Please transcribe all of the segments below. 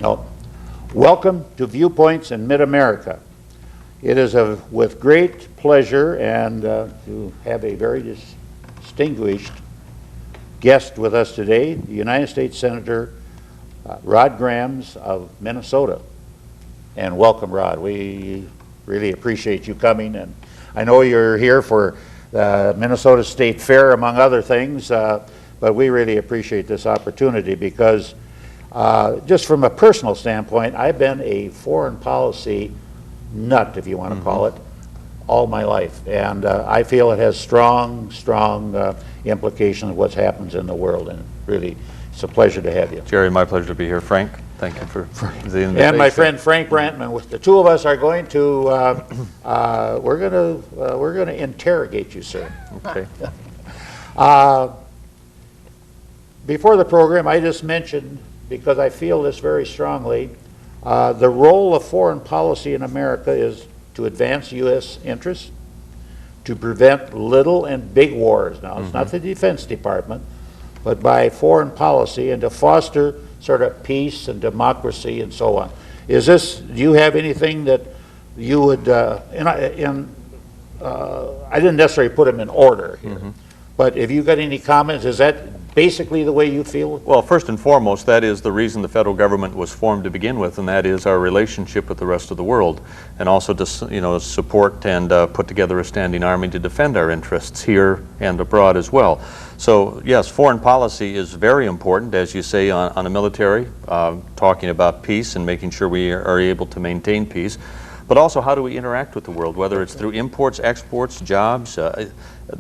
No. Welcome to Viewpoints in Mid-America. It is with great pleasure and to have a very distinguished guest with us today, the United States Senator Rod Grams of Minnesota. And welcome, Rod. We really appreciate you coming, and I know you're here for the Minnesota State Fair, among other things, but we really appreciate this opportunity because just from a personal standpoint, I've been a foreign policy nut, if you want to call it, all my life. And I feel it has strong implications of what happens in the world. And really, it's a pleasure to have you. Jerry, my pleasure to be here. Frank, thank you for the invitation. And my friend Frank Brantman. With the two of us are going to we're going to interrogate you, sir. Okay. Before the program, I just mentioned, because I feel this very strongly, the role of foreign policy in America is to advance U.S. interests, to prevent little and big wars. Now, it's not the Defense Department, but by foreign policy, and to foster sort of peace and democracy and so on. Is this, do you have anything that you would, I didn't necessarily put them in order here, but if you got any comments, is that basically the way you feel? Well, first and foremost, that is the reason the federal government was formed to begin with, and that is our relationship with the rest of the world, and also to support and put together a standing army to defend our interests here and abroad as well. So yes, foreign policy is very important, as you say, on a military, talking about peace and making sure we are able to maintain peace. But also, how do we interact with the world, whether it's through imports, exports, jobs.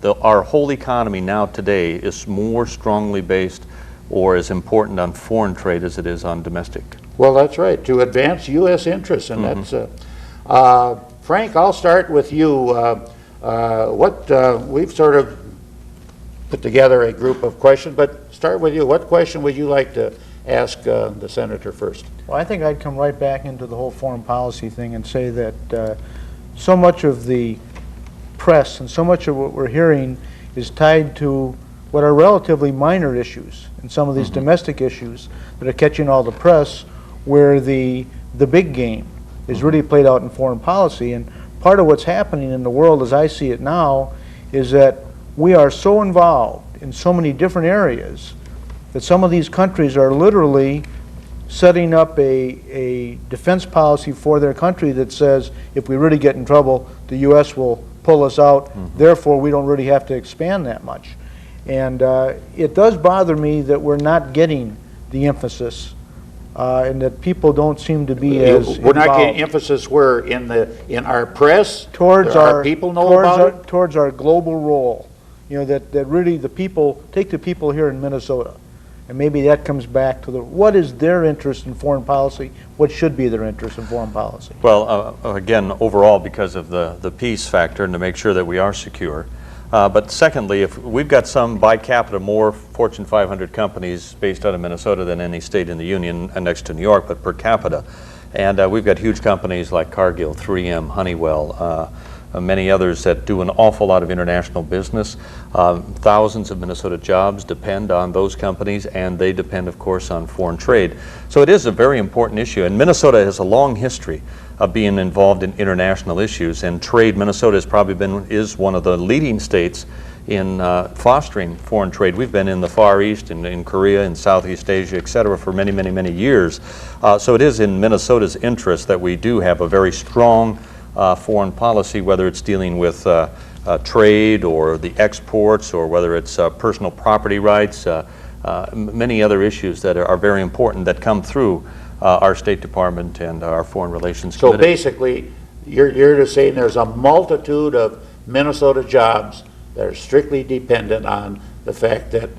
Our whole economy now today is more strongly based or as important on foreign trade as it is on domestic. Well, that's right, to advance U.S. interests, and that's... Frank, I'll start with you. We've sort of put together a group of questions, but start with you. What question would you like to ask the Senator first? Well, I think I'd come right back into the whole foreign policy thing and say that so much of the press and so much of what we're hearing is tied to what are relatively minor issues and some of these domestic issues that are catching all the press, where the big game is really played out in foreign policy. And part of what's happening in the world, as I see it now, is that we are so involved in so many different areas that some of these countries are literally setting up a defense policy for their country that says, if we really get in trouble, the U.S. will pull us out, therefore we don't really have to expand that much. And it does bother me that we're not getting the emphasis and that people don't seem to be as We're involved. not getting emphasis where in our press, towards our people know about it? Towards our global role. You know, that really the people, take the people here in Minnesota, and maybe that comes back to what is their interest in foreign policy? What should be their interest in foreign policy? Well, again, overall, because of the peace factor and to make sure that we are secure. But secondly, if we've got some by capita more Fortune 500 companies based out of Minnesota than any state in the Union, next to New York, but per capita. And we've got huge companies like Cargill, 3M, Honeywell, many others that do an awful lot of international business. Thousands of Minnesota jobs depend on those companies, and they depend, of course, on foreign trade. So it is a very important issue, and Minnesota has a long history of being involved in international issues, and trade. Minnesota has probably is one of the leading states in fostering foreign trade. We've been in the Far East, in Korea, in Southeast Asia, et cetera, for many, many, many years. So it is in Minnesota's interest that we do have a very strong foreign policy, whether it's dealing with trade or the exports, or whether it's personal property rights, many other issues that are very important that come through our State Department and our Foreign Relations Committee. So basically, you're just saying there's a multitude of Minnesota jobs that are strictly dependent on the fact that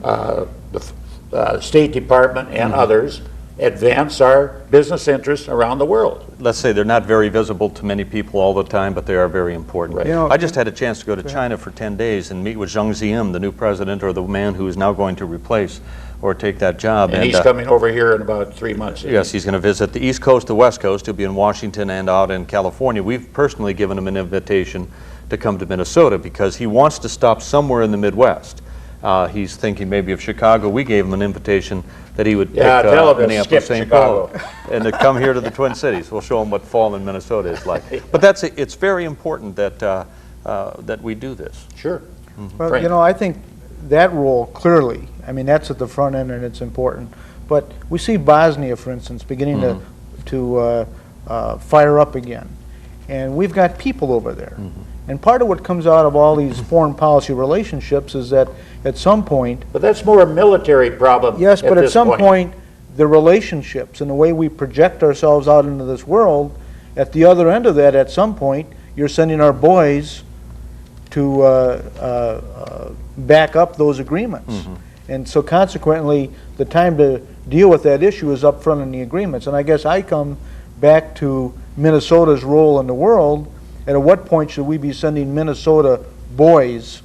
the State Department and others advance our business interests around the world. Let's say they're not very visible to many people all the time, but they are very important. Right. You know, I just had a chance to go to China for 10 days and meet with Zhang Ziyim, the new president, or the man who is now going to replace or take that job. And he's coming over here in about 3 months. Yes, he's going to visit the East Coast, the West Coast. He'll be in Washington and out in California. We've personally given him an invitation to come to Minnesota because he wants to stop somewhere in the Midwest. He's thinking maybe of Chicago. We gave him an invitation that he would pick Yeah, tell him to Minneapolis, skip St. Paul, Chicago. and to come here to the Twin Cities. We'll show him what fall in Minnesota is like. But it's very important that that we do this. Sure. Well, Frank. you know, I think that role clearly, I mean, that's at the front end and it's important. But we see Bosnia, for instance, beginning to fire up again. And we've got people over there. And part of what comes out of all these foreign policy relationships is that at some point, But that's more a military problem. yes, but at this some point, the relationships and the way we project ourselves out into this world, at the other end of that, at some point, you're sending our boys to back up those agreements. And so consequently, the time to deal with that issue is up front in the agreements. And I guess I come back to Minnesota's role in the world, and at what point should we be sending Minnesota boys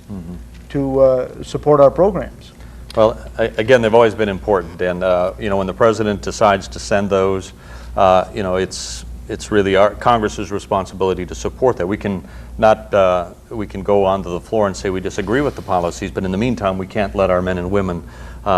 to support our programs? Well, again, they've always been important, and you know, when the president decides to send those, you know, it's really our Congress's responsibility to support that. We can go onto the floor and say we disagree with the policies, but in the meantime, we can't let our men and women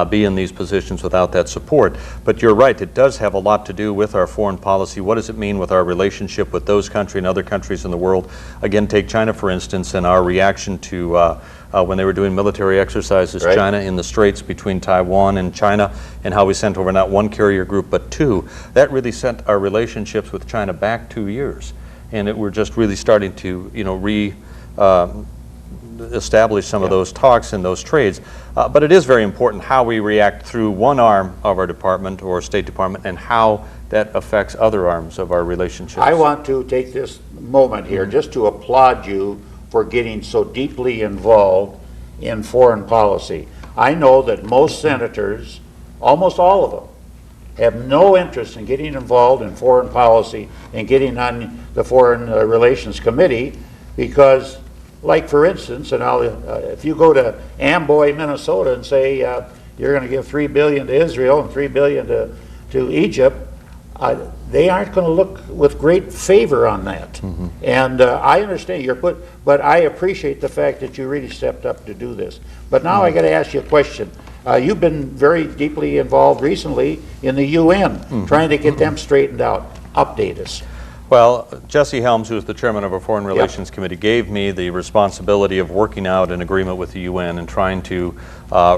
be in these positions without that support. But you're right, it does have a lot to do with our foreign policy. What does it mean with our relationship with those countries and other countries in the world? Again, take China, for instance, and our reaction to when they were doing military exercises, Right. China in the straits between Taiwan and China, and how we sent over not one carrier group but two. That really sent our relationships with China back 2 years. And we're just really starting to, you know, establish some of those talks and those trades. But it is very important how we react through one arm of our department or State Department and how that affects other arms of our relationships. I want to take this moment here just to applaud you for getting so deeply involved in foreign policy. I know that most senators, almost all of them, have no interest in getting involved in foreign policy and getting on the Foreign Relations Committee because, like for instance, and if you go to Amboy, Minnesota and say you're going to give $3 billion to Israel and $3 billion to Egypt, they aren't going to look with great favor on that. And I understand but I appreciate the fact that you really stepped up to do this. But now I got to ask you a question. You've been very deeply involved recently in the UN, trying to get them straightened out. Update us. Well, Jesse Helms, who is the chairman of our Foreign Relations Committee, gave me the responsibility of working out an agreement with the UN and trying to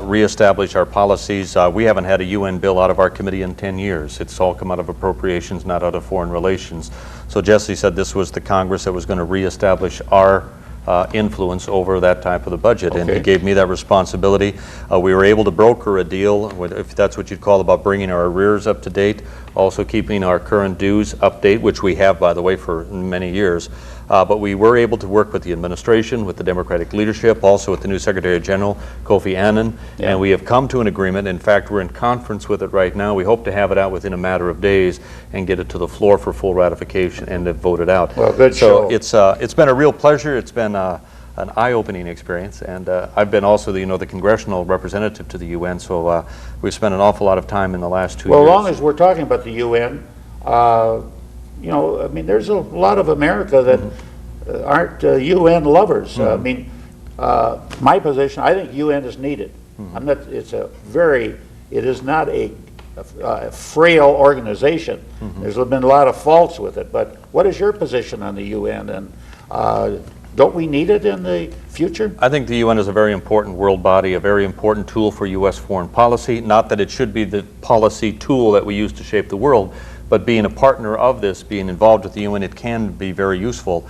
reestablish our policies. We haven't had a UN bill out of our committee in 10 years. It's all come out of appropriations, not out of foreign relations. So Jesse said this was the Congress that was going to reestablish our influence over that type of the budget, and he gave me that responsibility. We were able to broker a deal, if that's what you'd call, about bringing our arrears up to date, also keeping our current dues update, which we have, by the way, for many years. But we were able to work with the administration, with the Democratic leadership, also with the new Secretary General, Kofi Annan, and we have come to an agreement. In fact, we're in conference with it right now. We hope to have it out within a matter of days and get it to the floor for full ratification and to vote it out. Well, good show. So it's been a real pleasure. It's been an eye-opening experience, and I've been also the congressional representative to the UN. So we've spent an awful lot of time in the last 2 years. Well, as long as we're talking about the UN, you know, I mean, there's a lot of America that aren't UN lovers. I mean, my position, I think UN is needed. I'm not. It is not a frail organization. There's been a lot of faults with it. But what is your position on the UN? And don't we need it in the future? I think the UN is a very important world body, a very important tool for U.S. foreign policy. Not that it should be the policy tool that we use to shape the world, but being a partner of this, being involved with the UN, it can be very useful.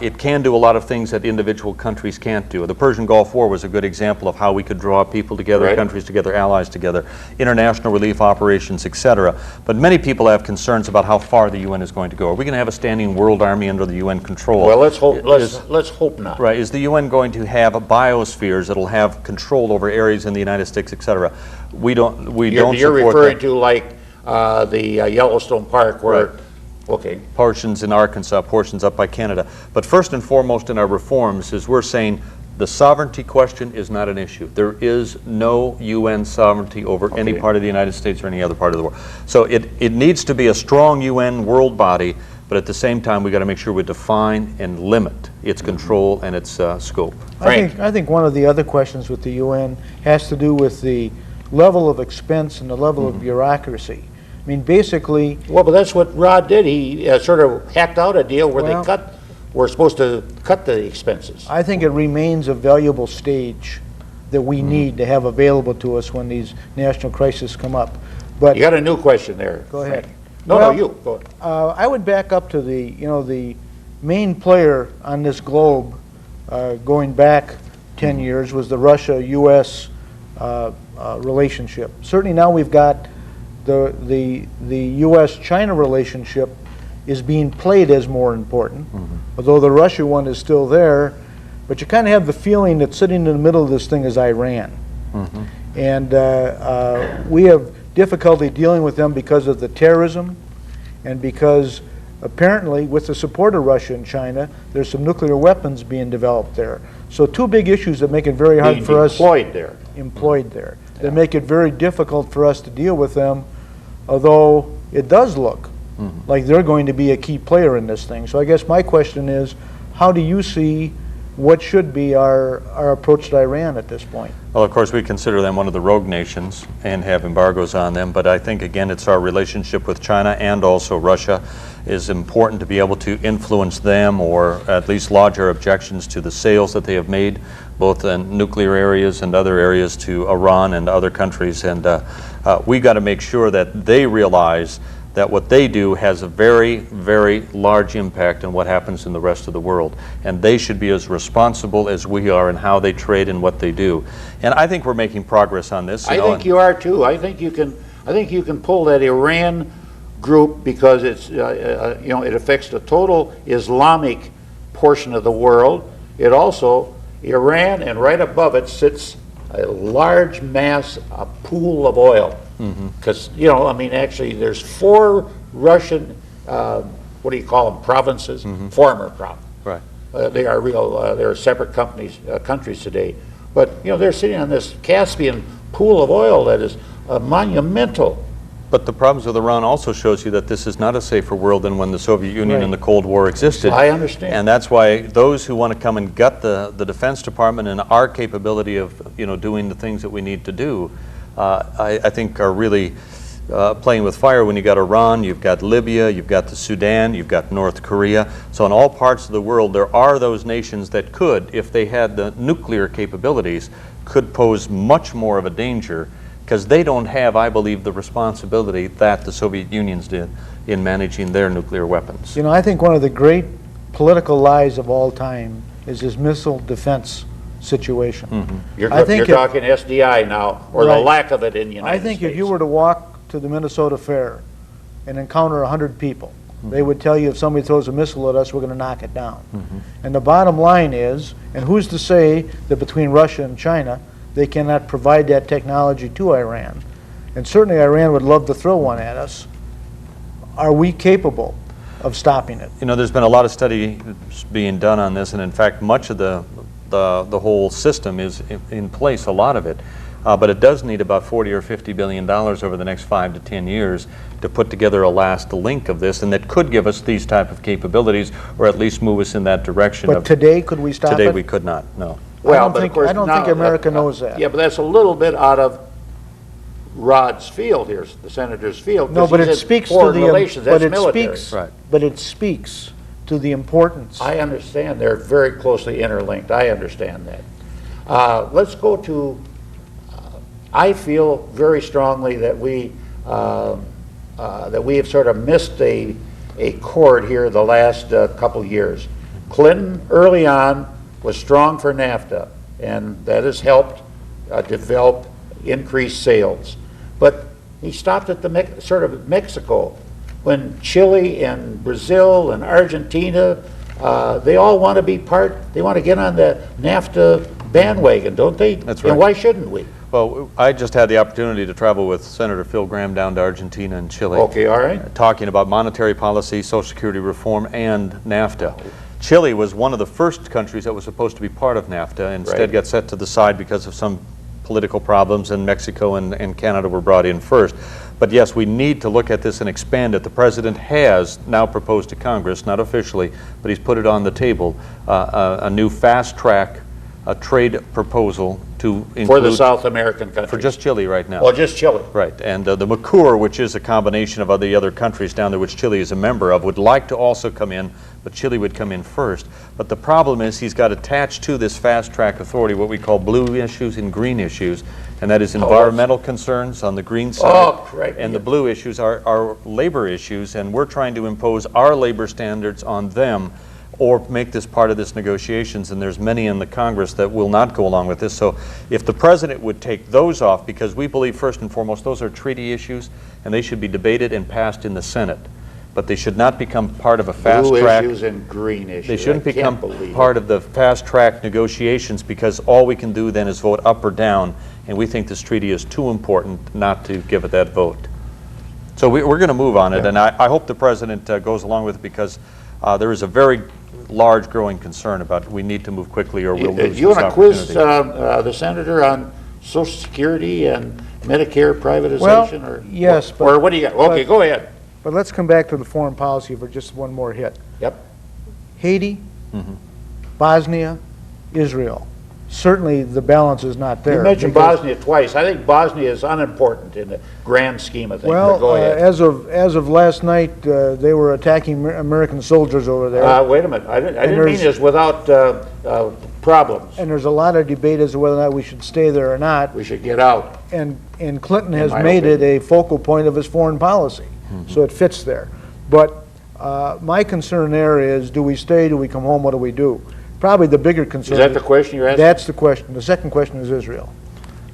It can do a lot of things that individual countries can't do. The Persian Gulf War was a good example of how we could draw people together, countries together, allies together, international relief operations, etc. But many people have concerns about how far the UN is going to go. Are we going to have a standing world army under the UN control? Well, let's hope. Let's hope not. Right. Is the UN going to have biospheres that'll have control over areas in the United States, etc.? We don't. You're referring to like the Yellowstone Park, where. Okay. Portions in Arkansas, portions up by Canada. But first and foremost in our reforms is we're saying the sovereignty question is not an issue. There is no UN sovereignty over any part of the United States or any other part of the world. So it needs to be a strong UN world body, but at the same time we got to make sure we define and limit its control and its scope. I think one of the other questions with the UN has to do with the level of expense and the level of bureaucracy. I mean, basically, Well, but that's what Rod did. He sort of hacked out a deal where Well- we're supposed to cut the expenses. I think it remains a valuable stage that we need to have available to us when these national crises come up. But You got a new question there. Go ahead. Frank. No, Well, you, go ahead. I would back up to the main player on this globe, going back 10 years, was the Russia-U.S. Relationship. Certainly now we've got the U.S.-China relationship is being played as more important, although the Russia one is still there. But you kind of have the feeling that sitting in the middle of this thing is Iran. And we have difficulty dealing with them because of the terrorism and because apparently with the support of Russia and China, there's some nuclear weapons being developed there. So two big issues that make it very hard Being for us employed there. that make it very difficult for us to deal with them, although it does look like they're going to be a key player in this thing. So I guess my question is, how do you see what should be our approach to Iran at this point? Well, of course, we consider them one of the rogue nations and have embargoes on them, but I think, again, it's our relationship with China and also Russia is important to be able to influence them or at least lodge our objections to the sales that they have made, both in nuclear areas and other areas to Iran and other countries. And we've got to make sure that they realize that what they do has a very, very large impact on what happens in the rest of the world. And they should be as responsible as we are in how they trade and what they do. And I think we're making progress on this. I think you are too. I think you can pull that Iran group because it's it affects the total Islamic portion of the world. It also, Iran, and right above it sits a large mass, a pool of oil. Because, actually there's 4 Russian, what do you call them, provinces, former provinces. Right. They are they're separate countries today. But, they're sitting on this Caspian pool of oil that is monumental. But the problems with Iran also shows you that this is not a safer world than when the Soviet Union and the Cold War existed. I understand. And that's why those who want to come and gut the Defense Department and our capability of doing the things that we need to do, I think are really playing with fire when you got Iran, you've got Libya, you've got the Sudan, you've got North Korea. So in all parts of the world, there are those nations that could, if they had the nuclear capabilities, could pose much more of a danger because they don't have, I believe, the responsibility that the Soviet Unions did in managing their nuclear weapons. I think one of the great political lies of all time is this missile defense situation. You're I think talking SDI now, or the Right. lack of it in the United I think States. if you were to walk to the Minnesota Fair and encounter 100 people, they would tell you if somebody throws a missile at us, we're going to knock it down. And the bottom line is, and who's to say that between Russia and China, they cannot provide that technology to Iran? And certainly Iran would love to throw one at us. Are we capable of stopping it? There's been a lot of study being done on this, and in fact, much of the whole system is in place, a lot of it. But it does need about $40 or $50 billion over the next 5 to 10 years to put together a last link of this, and that could give us these type of capabilities, or at least move us in that direction. But today, could we stop it? Today we could not, no. Well, but of course, I don't think America knows that. Yeah, but that's a little bit out of Rod's field here, the senator's field. No, 'cause but he's it in speaks to foreign the relations. but That's it military. speaks Right. but it speaks to the importance. I understand they're very closely interlinked. I understand that. Let's go to. I feel very strongly that we have sort of missed a chord here the last couple years. Clinton early on was strong for NAFTA, and that has helped develop increased sales. But he stopped at the sort of Mexico, when Chile and Brazil and Argentina, they all want to be part. They want to get on the NAFTA bandwagon, don't they? That's right. And why shouldn't we? Well, I just had the opportunity to travel with Senator Phil Gramm down to Argentina and Chile. Okay, all right. Talking about monetary policy, Social Security reform, and NAFTA. Chile was one of the first countries that was supposed to be part of NAFTA, and instead Right. got set to the side because of some political problems, and Mexico and Canada were brought in first. But yes, we need to look at this and expand it. The President has now proposed to Congress, not officially, but he's put it on the table, a new fast-track trade proposal to include... For the South American countries? For just Chile right now. Oh, just Chile. Right, and the McClure, which is a combination of the other countries down there, which Chile is a member of, would like to also come in, but Chile would come in first. But the problem is he's got attached to this fast-track authority what we call blue issues and green issues, and that is environmental concerns on the green side. Oh, correct. And the blue issues are labor issues, and we're trying to impose our labor standards on them or make this part of this negotiations, and there's many in the Congress that will not go along with this. So if the President would take those off, because we believe first and foremost those are treaty issues, and they should be debated and passed in the Senate. But they should not become part of a fast track. Blue issues and green issues. They shouldn't become part of the fast track negotiations, because all we can do then is vote up or down, and we think this treaty is too important not to give it that vote. So we're going to move on it, and I hope the President goes along with it, because there is a very large growing concern about we need to move quickly or we'll lose this opportunity. You want to quiz the Senator on Social Security and Medicare privatization? Well, yes. Or what do you got? Okay, go ahead. But let's come back to the foreign policy for just one more hit. Yep. Haiti, Bosnia, Israel. Certainly the balance is not there. You mentioned Bosnia twice. I think Bosnia is unimportant in the grand scheme of things. Well, go ahead. as of last night, they were attacking American soldiers over there. Wait a minute. I didn't mean this without problems. And there's a lot of debate as to whether or not we should stay there or not. We should get out. And Clinton has made it a focal point of his foreign policy. So it fits there. But my concern there is, do we stay, do we come home, what do we do? Probably the bigger concern. Is that the question you're asking? That's the question. The second question is Israel.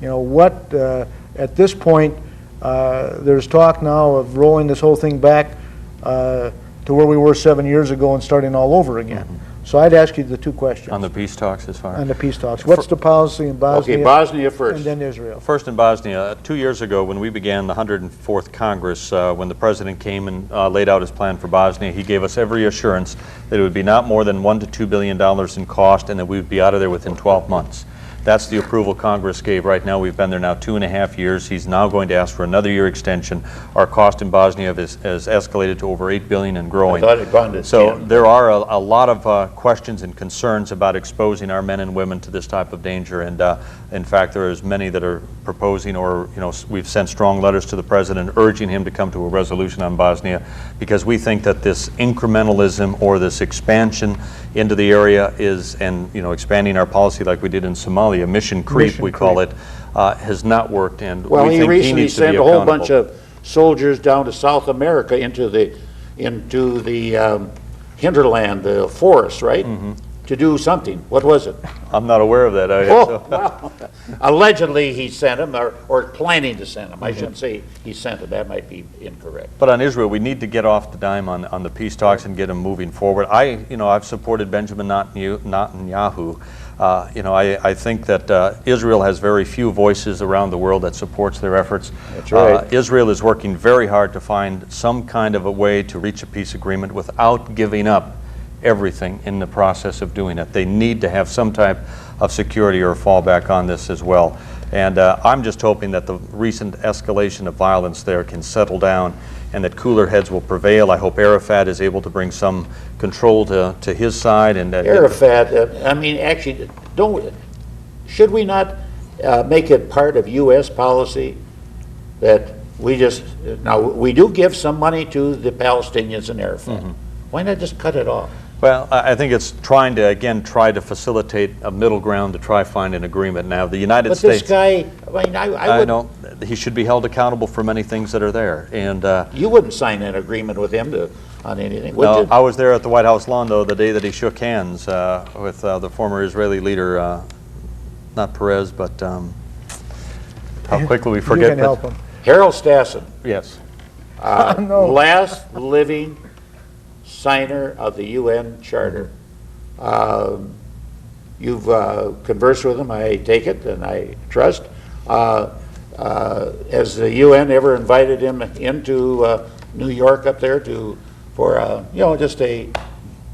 You know, what, at this point, there's talk now of rolling this whole thing back to where we were 7 years ago and starting all over again. So I'd ask you the two questions. On the peace talks as far as? On the peace talks. What's the policy in Bosnia? Okay, Bosnia first. And then Israel. First in Bosnia, 2 years ago when we began the 104th Congress, when the President came and laid out his plan for Bosnia, he gave us every assurance that it would be not more than $1 to $2 billion in cost and that we would be out of there within 12 months. That's the approval Congress gave. Right now, we've been there now 2.5 years. He's now going to ask for another year extension. Our cost in Bosnia has escalated to over $8 billion and growing. I thought it had gone to So 10. there are a lot of questions and concerns about exposing our men and women to this type of danger. And in fact, there is many that are proposing, or we've sent strong letters to the President urging him to come to a resolution on Bosnia, because we think that this incrementalism or this expansion into the area is, and expanding our policy like we did in Somalia, mission creep we call it, has not worked, and Well, we he think he recently needs to be sent a whole accountable. bunch of soldiers down to South America into the hinterland, the forest, right? To do something. What was it? I'm not aware of that. Well, allegedly he sent them, or planning to send them. I shouldn't say he sent them. That might be incorrect. But on Israel, we need to get off the dime on the peace talks and get them moving forward. I've supported Benjamin Netanyahu. I think that Israel has very few voices around the world that supports their efforts. That's right. Israel is working very hard to find some kind of a way to reach a peace agreement without giving up everything in the process of doing it. They need to have some type of security or fallback on this as well. And I'm just hoping that the recent escalation of violence there can settle down and that cooler heads will prevail. I hope Arafat is able to bring some control to his side. And Arafat, actually, should we not make it part of U.S. policy that now we do give some money to the Palestinians and Arafat. Why not just cut it off? Well, I think it's trying to, again, try to facilitate a middle ground to try find an agreement. Now, the United States... But this guy, I know, he should be held accountable for many things that are there. And you wouldn't sign an agreement with him on anything, would no, you? I was there at the White House lawn, though, the day that he shook hands with the former Israeli leader, not Perez, but how quickly we forget. You can help him. Harold Stassen. Yes. No. Last living signer of the UN Charter. You've conversed with him, I take it, and I trust. Has the UN ever invited him into New York up there for just a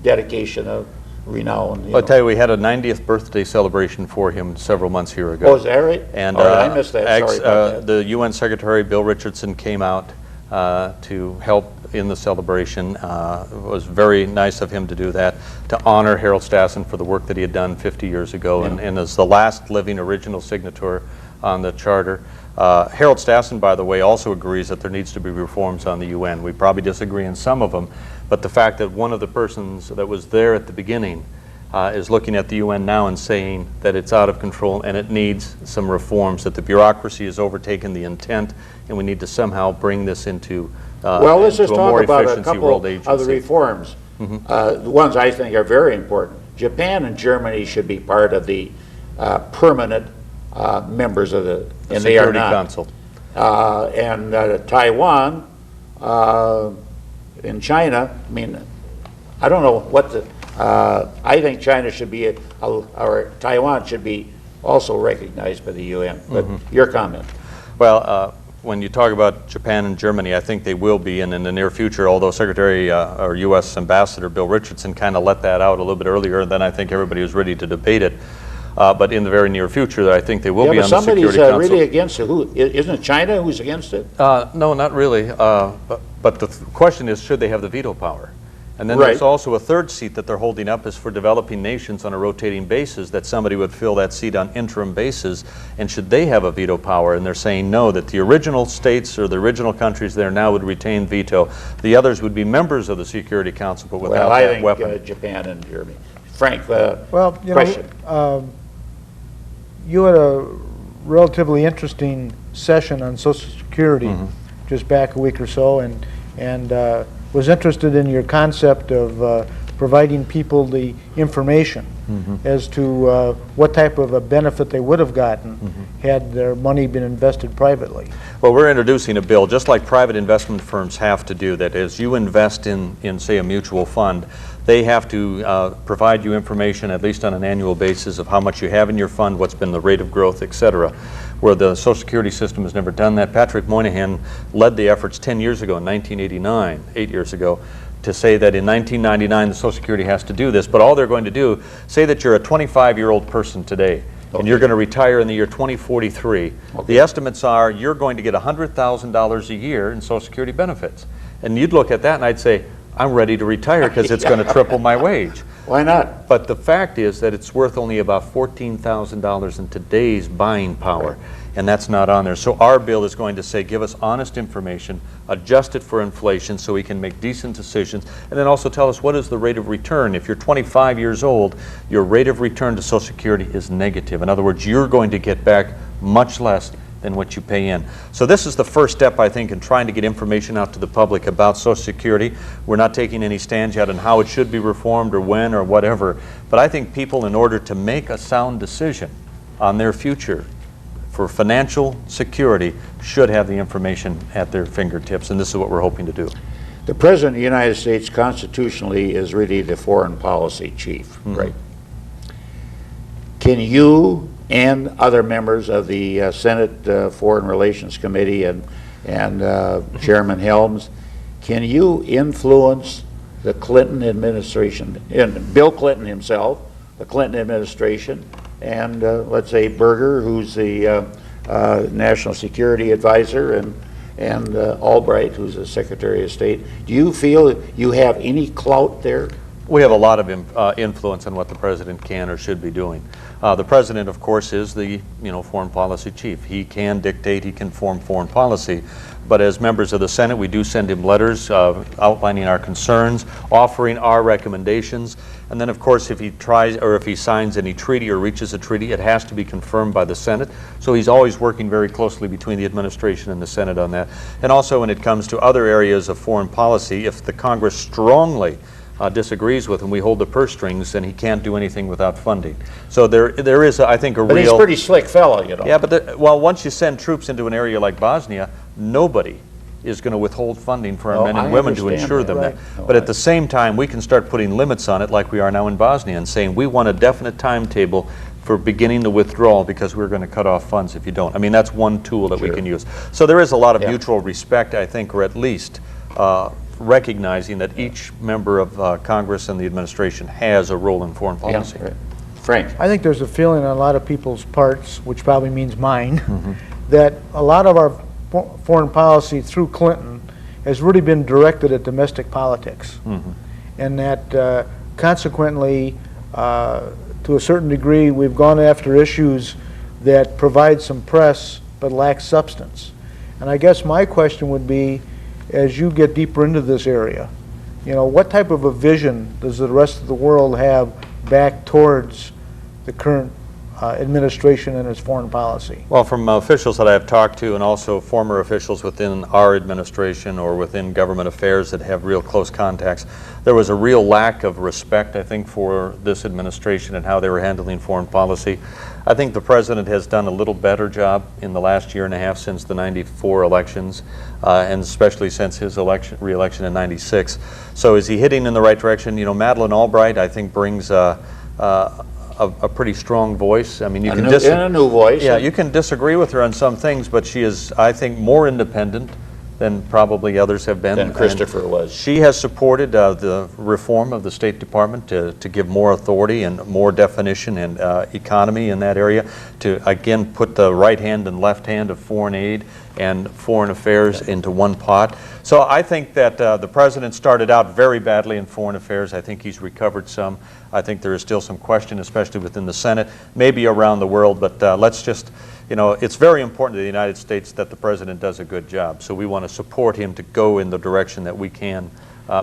dedication of renown? I'll tell you, we had a 90th birthday celebration for him several months here ago. Oh, is that right? And I missed that. Sorry about that. The UN Secretary Bill Richardson came out to help in the celebration. It was very nice of him to do that, to honor Harold Stassen for the work that he had done 50 years ago, and as the last living original signator on the charter. Harold Stassen, by the way, also agrees that there needs to be reforms on the UN. We probably disagree on some of them, but the fact that one of the persons that was there at the beginning is looking at the UN now and saying that it's out of control and it needs some reforms, that the bureaucracy has overtaken the intent, and we need to somehow bring this into well, let's just a talk more about a efficiency couple world of agency. the reforms. The ones I think are very important. Japan and Germany should be part of the permanent members of the and they are Security not. Council. And Taiwan and China, I mean, I don't know what the, I think China should be, or Taiwan should be also recognized by the UN, but your comment. Well, when you talk about Japan and Germany, I think they will be, and in the near future, although Secretary or U.S. Ambassador Bill Richardson kind of let that out a little bit earlier, and then I think everybody was ready to debate it. But in the very near future, I think they will be on the Security Council. Somebody's really against it. Who, isn't it China who's against it? No, not really. But the question is, should they have the veto power? And then Right. there's also a third seat that they're holding up is for developing nations on a rotating basis, that somebody would fill that seat on interim basis, and should they have a veto power? And they're saying no, that the original states or the original countries there now would retain veto. The others would be members of the Security Council, but without Well, I that think weapon. Japan and Germany. Frank, Well, you question. know, you had a relatively interesting session on Social Security just back a week or so, and was interested in your concept of providing people the information as to what type of a benefit they would have gotten had their money been invested privately. Well, we're introducing a bill, just like private investment firms have to do, that as you invest in say, a mutual fund, they have to provide you information, at least on an annual basis, of how much you have in your fund, what's been the rate of growth, et cetera. Where the Social Security system has never done that. Patrick Moynihan led the efforts 10 years ago, in 1989, 8 years ago, to say that in 1999 the Social Security has to do this, but all they're going to do, say that you're a 25-year-old person today, and you're going to retire in the year 2043. The estimates are you're going to get $100,000 a year in Social Security benefits. And you'd look at that and I'd say, I'm ready to retire because it's going to triple my wage. Why not? But the fact is that it's worth only about $14,000 in today's buying power, and that's not on there. So our bill is going to say, give us honest information, adjust it for inflation so we can make decent decisions, and then also tell us what is the rate of return. If you're 25 years old, your rate of return to Social Security is negative. In other words, you're going to get back much less than what you pay in. So this is the first step, I think, in trying to get information out to the public about Social Security. We're not taking any stands yet on how it should be reformed or when or whatever, but I think people, in order to make a sound decision on their future for financial security, should have the information at their fingertips, and this is what we're hoping to do. The President of the United States constitutionally is really the foreign policy chief, right? Can you and other members of the Senate Foreign Relations Committee and Chairman Helms, can you influence the Clinton administration, and Bill Clinton himself, the Clinton administration, and let's say Berger, who's the National Security Advisor, and Albright, who's the Secretary of State? Do you feel you have any clout there? We have a lot of influence on what the President can or should be doing. The President, of course, is the foreign policy chief. He can dictate, he can form foreign policy. But as members of the Senate, we do send him letters outlining our concerns, offering our recommendations. And then, of course, if he tries or if he signs any treaty or reaches a treaty, it has to be confirmed by the Senate. So he's always working very closely between the administration and the Senate on that. And also when it comes to other areas of foreign policy, if the Congress strongly disagrees with him, we hold the purse strings, and he can't do anything without funding. So there is, I think, a But real... he's a pretty slick fellow, you know. Yeah, but well, once you send troops into an area like Bosnia, nobody is going to withhold funding for our men and women to ensure them that. But at the same time, we can start putting limits on it like we are now in Bosnia and saying we want a definite timetable for beginning the withdrawal because we're going to cut off funds if you don't. I mean, that's one tool that we can use. So there is a lot of mutual respect, I think, or at least recognizing that each member of Congress and the administration has a role in foreign policy. Right. Frank? I think there's a feeling on a lot of people's parts, which probably means mine, that a lot of our foreign policy through Clinton has really been directed at domestic politics. And that consequently, to a certain degree, we've gone after issues that provide some press but lack substance. And I guess my question would be, as you get deeper into this area, you know, what type of a vision does the rest of the world have back towards the current administration and its foreign policy? Well, from officials that I've talked to and also former officials within our administration or within government affairs that have real close contacts, there was a real lack of respect, I think, for this administration and how they were handling foreign policy. I think the president has done a little better job in the last year and a half since the '94 elections, and especially since his re-election in '96. So is he hitting in the right direction? You know, Madeleine Albright, I think, brings a pretty strong voice. I mean, you can a new voice. Yeah, you can disagree with her on some things, but she is, I think, more independent than probably others have been. Than Christopher was. She has supported the reform of the State Department to give more authority and more definition and economy in that area, to again put the right hand and left hand of foreign aid and foreign affairs into one pot. So I think that the president started out very badly in foreign affairs. I think he's recovered some. I think there is still some question, especially within the Senate, maybe around the world, but let's just, you know, it's very important to the United States that the president does a good job. So we want to support him to go in the direction that we can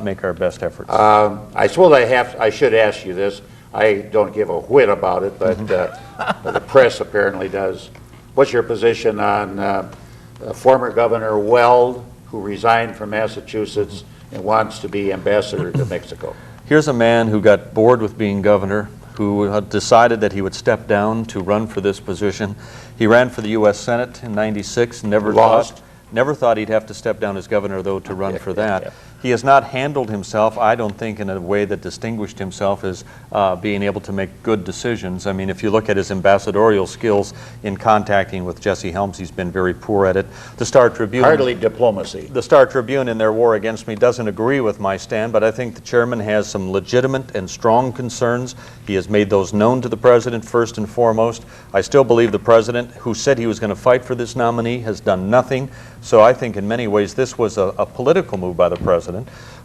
make our best efforts. I suppose I should ask you this. I don't give a whit about it, but the press apparently does. What's your position on former Governor Weld, who resigned from Massachusetts and wants to be ambassador to Mexico? Here's a man who got bored with being governor, who had decided that he would step down to run for this position. He ran for the U.S. Senate in '96, never thought he'd have to step down as governor, though, to run for that. He has not handled himself, I don't think, in a way that distinguished himself as being able to make good decisions. I mean, if you look at his ambassadorial skills in contacting with Jesse Helms, he's been very poor at it. The Star Tribune... Hardly diplomacy. The Star Tribune, in their war against me, doesn't agree with my stand, but I think the chairman has some legitimate and strong concerns. He has made those known to the president first and foremost. I still believe the president, who said he was going to fight for this nominee, has done nothing. So I think in many ways this was a political move by the president.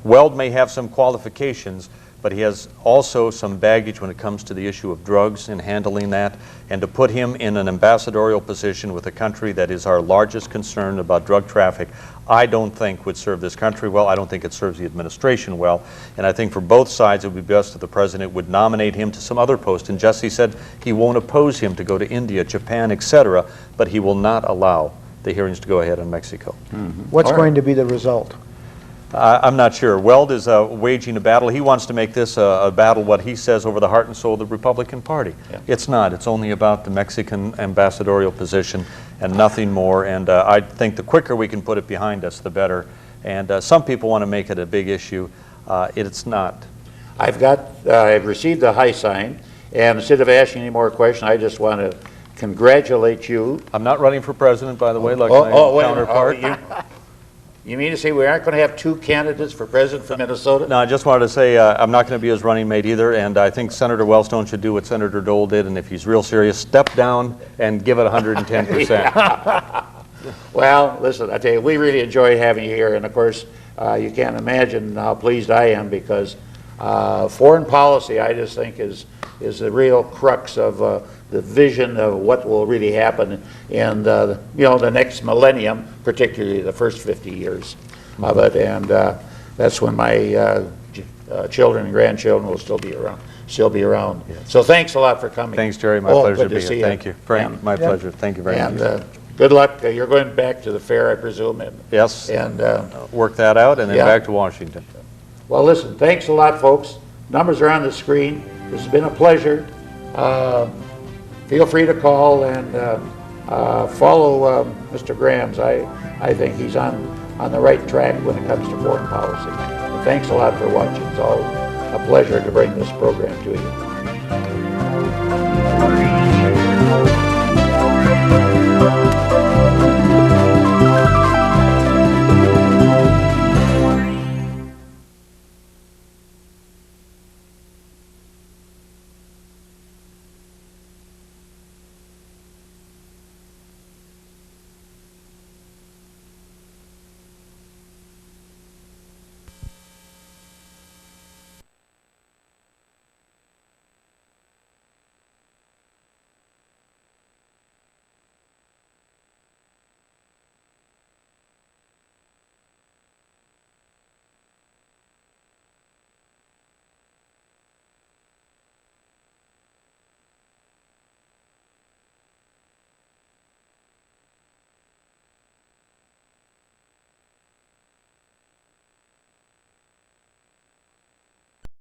Weld may have some qualifications, but he has also some baggage when it comes to the issue of drugs and handling that, and to put him in an ambassadorial position with a country that is our largest concern about drug traffic, I don't think would serve this country well. I don't think it serves the administration well, and I think for both sides it would be best if the president would nominate him to some other post. And Jesse said he won't oppose him to go to India, Japan, etc., but he will not allow the hearings to go ahead in Mexico. What's going to be the result? I'm not sure. Weld is waging a battle. He wants to make this a battle, what he says, over the heart and soul of the Republican Party. Yeah. It's not. It's only about the Mexican ambassadorial position and nothing more. And I think the quicker we can put it behind us, the better. And some people want to make it a big issue. It's not. I've received the high sign, and instead of asking any more questions, I just want to congratulate you. I'm not running for president, by the way, like my counterpart. You mean to say we aren't going to have two candidates for president from Minnesota? No, I just wanted to say I'm not going to be his running mate either, and I think Senator Wellstone should do what Senator Dole did, and if he's real serious, step down and give it 110%. Well, listen, I tell you, we really enjoy having you here, and of course, you can't imagine how pleased I am, because foreign policy, I just think, is the real crux of the vision of what will really happen in the next millennium, particularly the first 50 years of it, and that's when my children and grandchildren will still be around. Yes. So thanks a lot for coming. Thanks, Jerry. My pleasure to be here. Thank you. Frank, my pleasure. Thank you very much. And good luck. You're going back to the fair, I presume. Yes. And work that out, and then back to Washington. Well, listen, thanks a lot, folks. Numbers are on the screen. This has been a pleasure. Feel free to call and follow Mr. Graham's. I think he's on the right track when it comes to foreign policy. But thanks a lot for watching. It's all a pleasure to bring this program to you.